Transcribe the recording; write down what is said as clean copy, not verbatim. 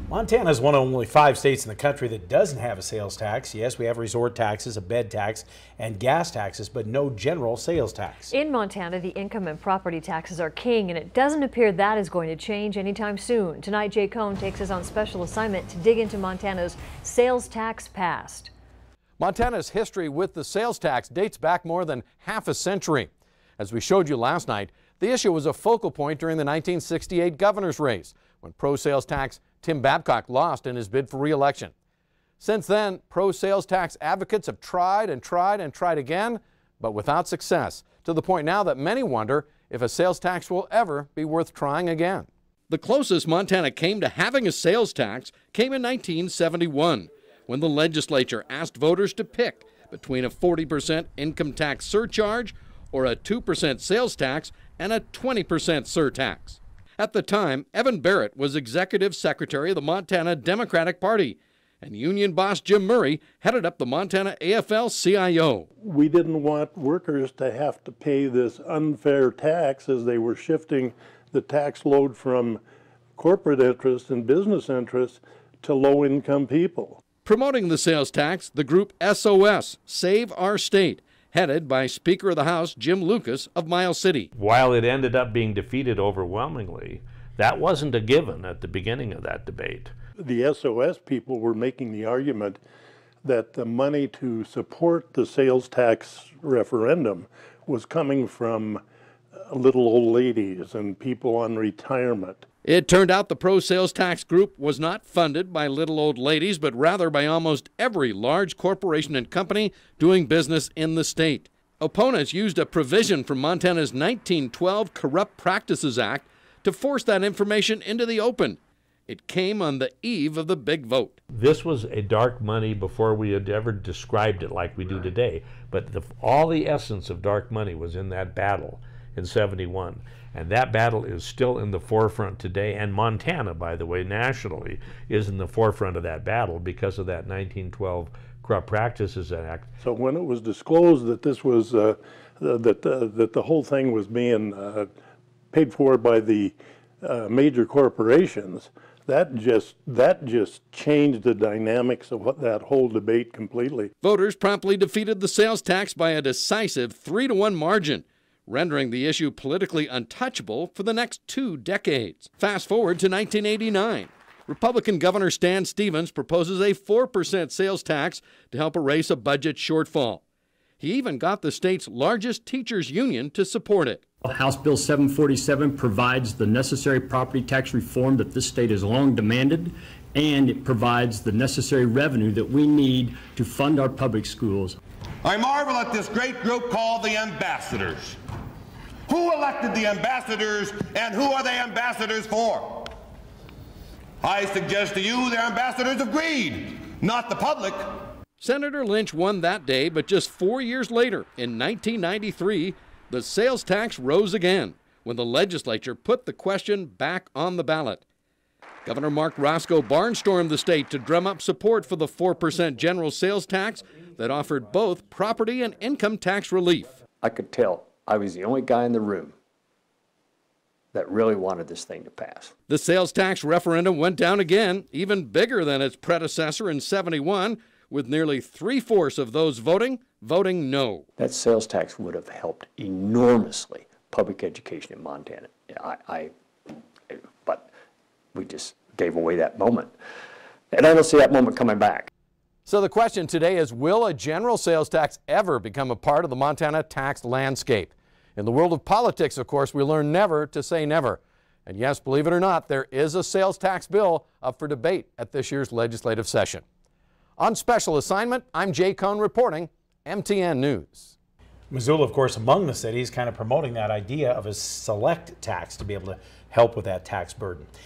Montana is one of only 5 states in the country that doesn't have a sales tax. Yes, we have resort taxes, a bed tax, and gas taxes, but no general sales tax. In Montana, the income and property taxes are king, and it doesn't appear that is going to change anytime soon. Tonight, Jay Cohn takes us on special assignment to dig into Montana's sales tax past. Montana's history with the sales tax dates back more than half a century. As we showed you last night, the issue was a focal point during the 1968 governor's race, when pro-sales tax Tim Babcock lost in his bid for re-election. Since then, pro-sales tax advocates have tried and tried and tried again, but without success, to the point now that many wonder if a sales tax will ever be worth trying again. The closest Montana came to having a sales tax came in 1971, when the legislature asked voters to pick between a 40% income tax surcharge or a 2% sales tax and a 20% surtax. At the time, Evan Barrett was executive secretary of the Montana Democratic Party, and union boss Jim Murray headed up the Montana AFL-CIO. We didn't want workers to have to pay this unfair tax as they were shifting the tax load from corporate interests and business interests to low-income people. Promoting the sales tax, the group SOS, Save Our State, headed by Speaker of the House Jim Lucas of Miles City. While it ended up being defeated overwhelmingly, that wasn't a given at the beginning of that debate. The SOS people were making the argument that the money to support the sales tax referendum was coming from little old ladies and people on retirement. It turned out the pro-sales tax group was not funded by little old ladies, but rather by almost every large corporation and company doing business in the state. Opponents used a provision from Montana's 1912 Corrupt Practices Act to force that information into the open. It came on the eve of the big vote. This was a dark money before we had ever described it like we do today, but all the essence of dark money was in that battle in '71. And that battle is still in the forefront today, and Montana, by the way, nationally, is in the forefront of that battle because of that 1912 Corrupt Practices Act. So when it was disclosed that this was that the whole thing was being paid for by the major corporations, that just changed the dynamics of that whole debate completely. Voters promptly defeated the sales tax by a decisive 3-to-1 margin, rendering the issue politically untouchable for the next 2 decades. Fast forward to 1989. Republican Governor Stan Stevens proposes a 4% sales tax to help erase a budget shortfall. He even got the state's largest teachers union to support it. House Bill 747 provides the necessary property tax reform that this state has long demanded, and it provides the necessary revenue that we need to fund our public schools. I marvel at this great group called the ambassadors. Who elected the ambassadors, and who are they ambassadors for? I suggest to you they're ambassadors of greed, not the public. Senator Lynch won that day, but just 4 years later, in 1993, the sales tax rose again when the legislature put the question back on the ballot. Governor Mark Roscoe barnstormed the state to drum up support for the 4% general sales tax that offered both property and income tax relief. I could tell I was the only guy in the room that really wanted this thing to pass. The sales tax referendum went down again, even bigger than its predecessor in '71, with nearly 3/4 of those voting no. That sales tax would have helped enormously public education in Montana. But we just gave away that moment. And I don't see that moment coming back. So the question today is, will a general sales tax ever become a part of the Montana tax landscape? In the world of politics, of course, we learn never to say never. And yes, believe it or not, there is a sales tax bill up for debate at this year's legislative session. On special assignment, I'm Jay Cohn reporting, MTN News. Missoula, of course, among the cities kind of promoting that idea of a select tax to be able to help with that tax burden.